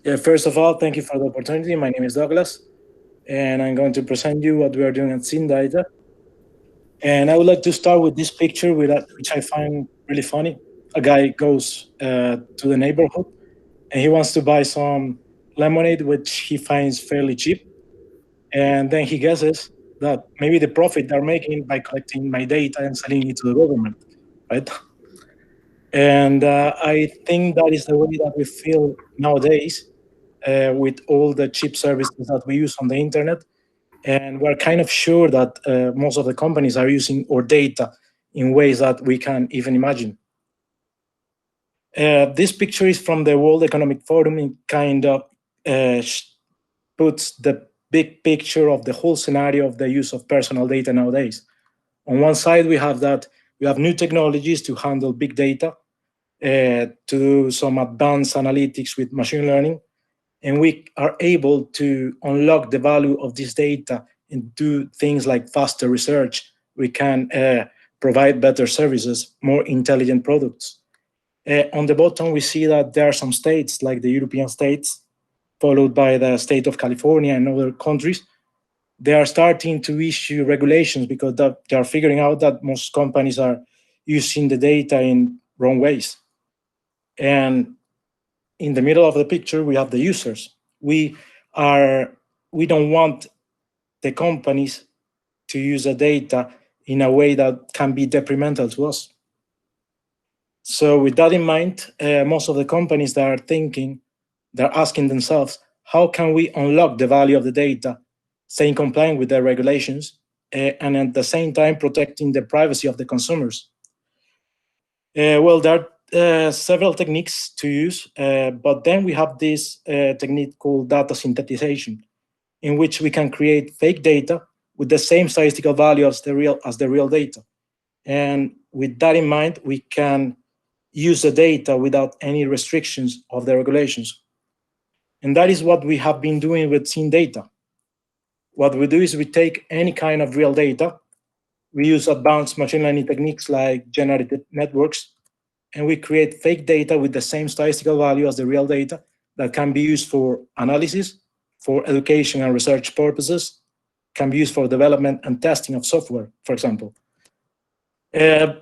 Yeah, first of all, thank you for the opportunity. My name is Douglas, and I'm going to present you what we are doing at SynData. And I would like to start with this picture, which I find really funny. A guy goes to the neighborhood, and he wants to buy some lemonade, which he finds fairly cheap. And then he guesses that maybe the profit they're making by collecting my data and selling it to the government, right? And I think that is the way that we feel nowadays with all the cheap services that we use on the internet. And we're kind of sure that most of the companies are using our data in ways that we can even imagine. This picture is from the World Economic Forum. It kind of uh, puts the big picture of the whole scenario of the use of personal data nowadays. On one side, we have that we have new technologies to handle big data, to do some advanced analytics with machine learning, and we are able to unlock the value of this data and do things like faster research. We can provide better services, more intelligent products. On the bottom, we see that there are some states, like the European states, followed by the state of California and other countries. They are starting to issue regulations because they are figuring out that most companies are using the data in wrong ways. And in the middle of the picture, we have the users. Are we don't want the companies to use the data in a way that can be detrimental to us. So with that in mind, most of the companies that are thinking, they're asking themselves, how can we unlock the value of the data, staying compliant with the regulations, and at the same time protecting the privacy of the consumers? Well, there are several techniques to use, but then we have this technique called data synthetization, in which we can create fake data with the same statistical value as the real data. And with that in mind, we can use the data without any restrictions of the regulations. And that is what we have been doing with SynData. What we do is we take any kind of real data, we use advanced machine learning techniques like generative networks, and we create fake data with the same statistical value as the real data that can be used for analysis, for education and research purposes, can be used for development and testing of software, for example.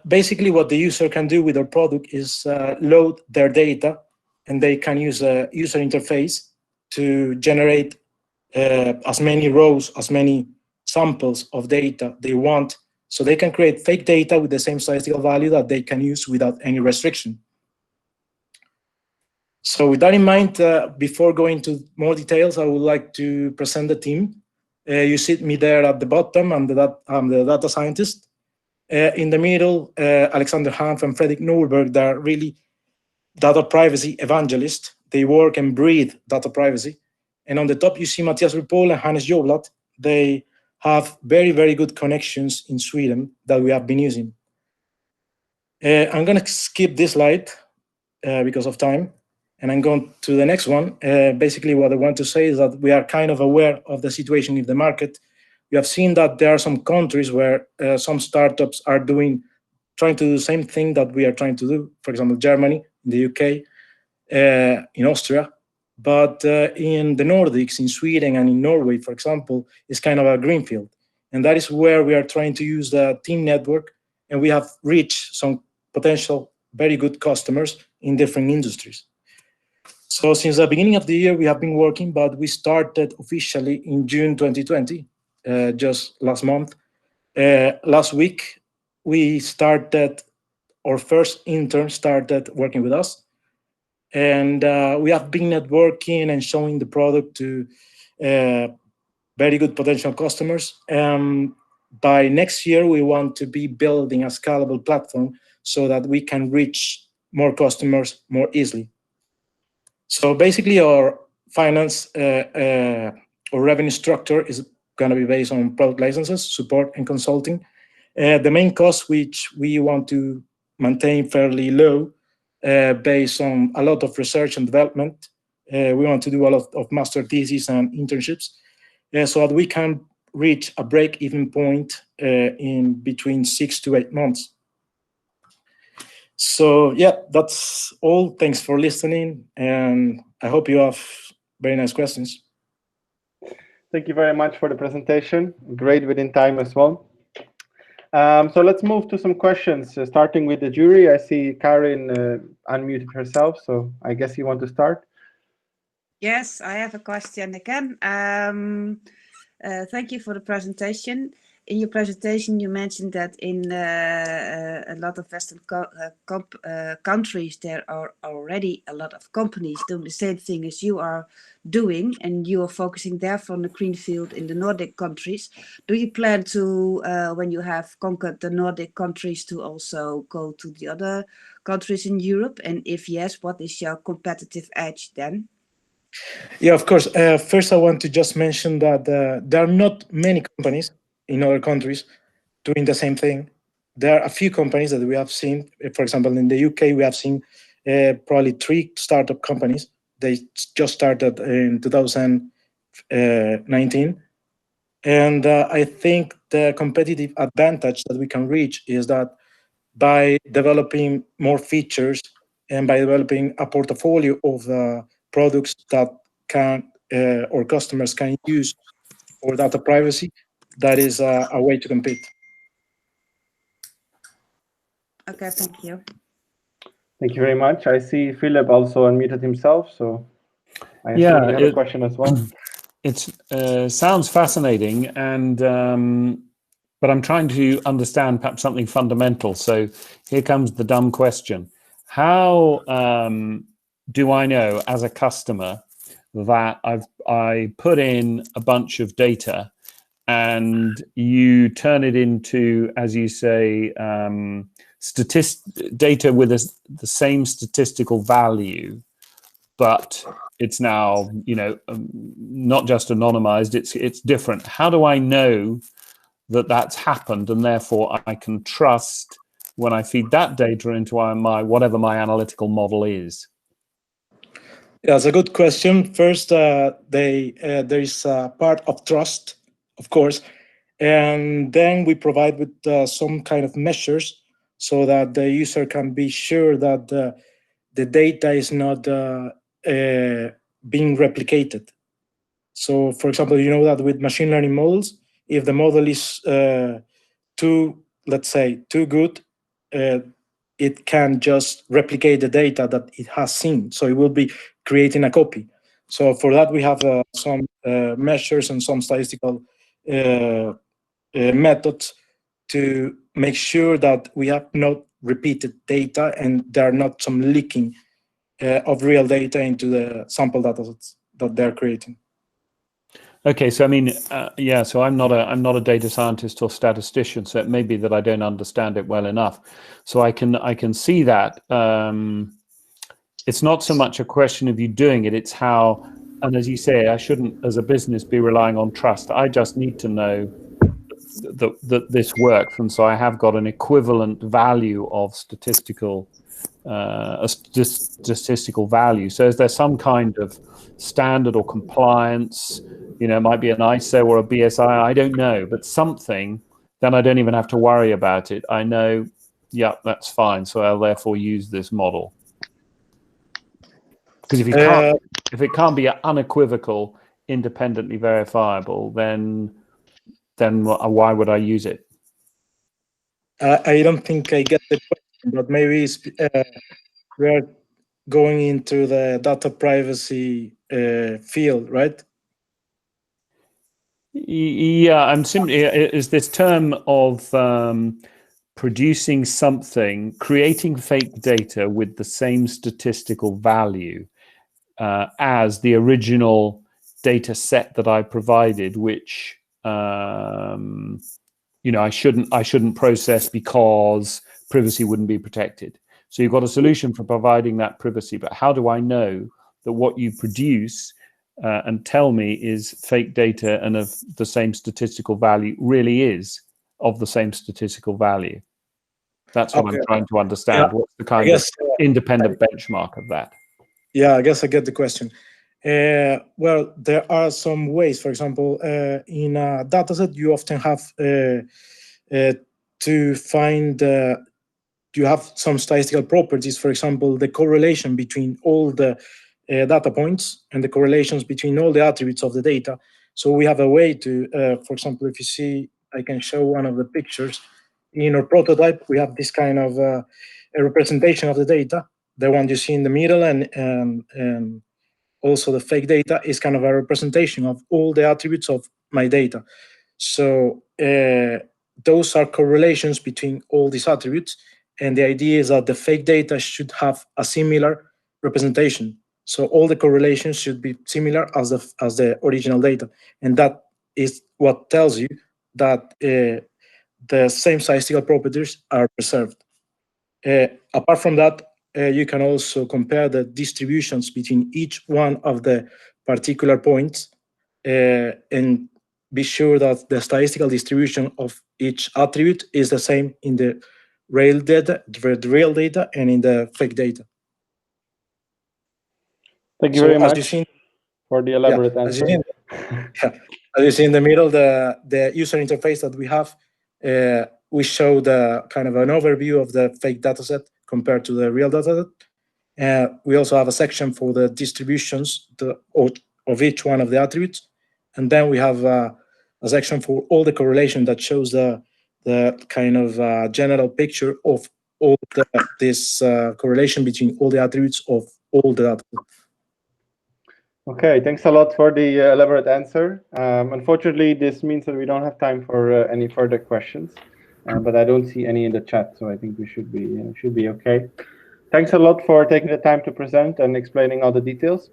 Basically, what the user can do with our product is load their data, and they can use a user interface to generate as many rows, as many samples of data they want. So they can create fake data with the same statistical value that they can use without any restriction. So with that in mind, before going to more details, I would like to present the team. You see me there at the bottom. I'm the data scientist. In the middle, Alexander Hanf and Fredrik Norberg, they're really data privacy evangelists. They work and breathe data privacy. And on the top, you see Matthias Ruppol and Hannes Joblat. They have very, very good connections in Sweden that we have been using. I'm going to skip this slide because of time, and I'm going to the next one. Basically, what I want to say is that we are kind of aware of the situation in the market. We have seen that there are some countries where some startups are trying to do the same thing that we are trying to do. For example, Germany, in the UK, in Austria. But in the Nordics, in Sweden and in Norway, for example, it's kind of a greenfield. And that is where we are trying to use the team network. And we have reached some potential very good customers in different industries. So since the beginning of the year, we have been working, but we started officially in June 2020, just last month. Last week, we started, our first intern started working with us. And we have been networking and showing the product to very good potential customers. By next year, we want to be building a scalable platform so that we can reach more customers more easily. So basically, our finance or revenue structure is going to be based on product licenses, support, and consulting. The main cost, which we want to maintain fairly low, based on a lot of research and development. We want to do a lot of master theses and internships, so that we can reach a break-even point in between 6 to 8 months. So yeah, that's all. Thanks for listening, and I hope you have very nice questions. Thank you very much for the presentation. Great within time as well. So let's move to some questions, starting with the jury. I see Karin unmuted herself, so I guess you want to start. Yes, I have a question again. Thank you for the presentation. In your presentation, you mentioned that in a lot of Western countries, there are already a lot of companies doing the same thing as you are doing, and you are focusing there from the greenfield in the Nordic countries. Do you plan to, when you have conquered the Nordic countries, to also go to the other countries in Europe? And if yes, what is your competitive edge then? Yeah, of course. First, I want to just mention that there are not many companies in other countries doing the same thing. There are a few companies that we have seen. For example, in the UK, we have seen probably 3 startup companies. They just started in 2019. And I think the competitive advantage that we can reach is that by developing more features and by developing a portfolio of products that can or customers can use for data privacy, that is a way to compete. Okay, thank you. Thank you very much. I see Philip also unmuted himself, so I assume you have a question as well. It sounds fascinating, and but I'm trying to understand perhaps something fundamental. So here comes the dumb question. How do I know as a customer that I put in a bunch of data and you turn it into, as you say, data with the same statistical value, but it's now, not just anonymized, it's different. How do I know that that's happened, and therefore I can trust when I feed that data into whatever my analytical model is? Yeah, that's a good question. First, there is a part of trust, of course, and then we provide with some kind of measures so that the user can be sure that the data is not being replicated. So, for example, you know that with machine learning models, if the model is too good, it can just replicate the data that it has seen. So it will be creating a copy. So for that, we have some measures and some statistical methods to make sure that we have not repeated data and there are not some leaking of real data into the sample data sets that they're creating. Okay, so I mean, yeah. So I'm not a data scientist or statistician, so it may be that I don't understand it well enough. So I can see that it's not so much a question of you doing it; it's how. And as you say, I shouldn't, as a business, be relying on trust. I just need to know that this works, and so I have got an equivalent value of statistical value. So is there some kind of standard or compliance? It might be an ISO or a BSI, I don't know, but something, then I don't even have to worry about it. I know, yeah, that's fine. So I'll therefore use this model. Because if it can't be unequivocal, independently verifiable, then why would I use it? I don't think I get the question, but maybe we are going into the data privacy field, right? Yeah, I'm simply is this term of producing something, creating fake data with the same statistical value as the original data set that I provided, which I shouldn't process because privacy wouldn't be protected. So you've got a solution for providing that privacy, but how do I know that what you produce and tell me is fake data and of the same statistical value really is of the same statistical value? That's what I'm trying to understand. Yeah. What's the kind of independent benchmark of that? Yeah, I guess I get the question. Well, there are some ways. For example, in a dataset, you often have to find you have some statistical properties, for example, the correlation between all the data points and the correlations between all the attributes of the data. So we have a way to, for example, if you see, I can show one of the pictures. In our prototype, we have this kind of a representation of the data. The one you see in the middle and also the fake data is kind of a representation of all the attributes of my data. So those are correlations between all these attributes. And the idea is that the fake data should have a similar representation. So all the correlations should be similar as the original data. And that is what tells you that the same statistical properties are preserved. Apart from that, you can also compare the distributions between each one of the particular points and be sure that the statistical distribution of each attribute is the same in the real data and in the fake data. Thank you very much for the elaborate answer. As you see in the middle, the user interface that we have, we show the kind of an overview of the fake dataset compared to the real dataset. We also have a section for the distributions of each one of the attributes. And then we have a section for all the correlation that shows the kind of general picture of all this correlation between all the attributes of all the data. Okay, thanks a lot for the elaborate answer. Unfortunately, this means that we don't have time for any further questions, but I don't see any in the chat, so I think we should be okay. Thanks a lot for taking the time to present and explaining all the details.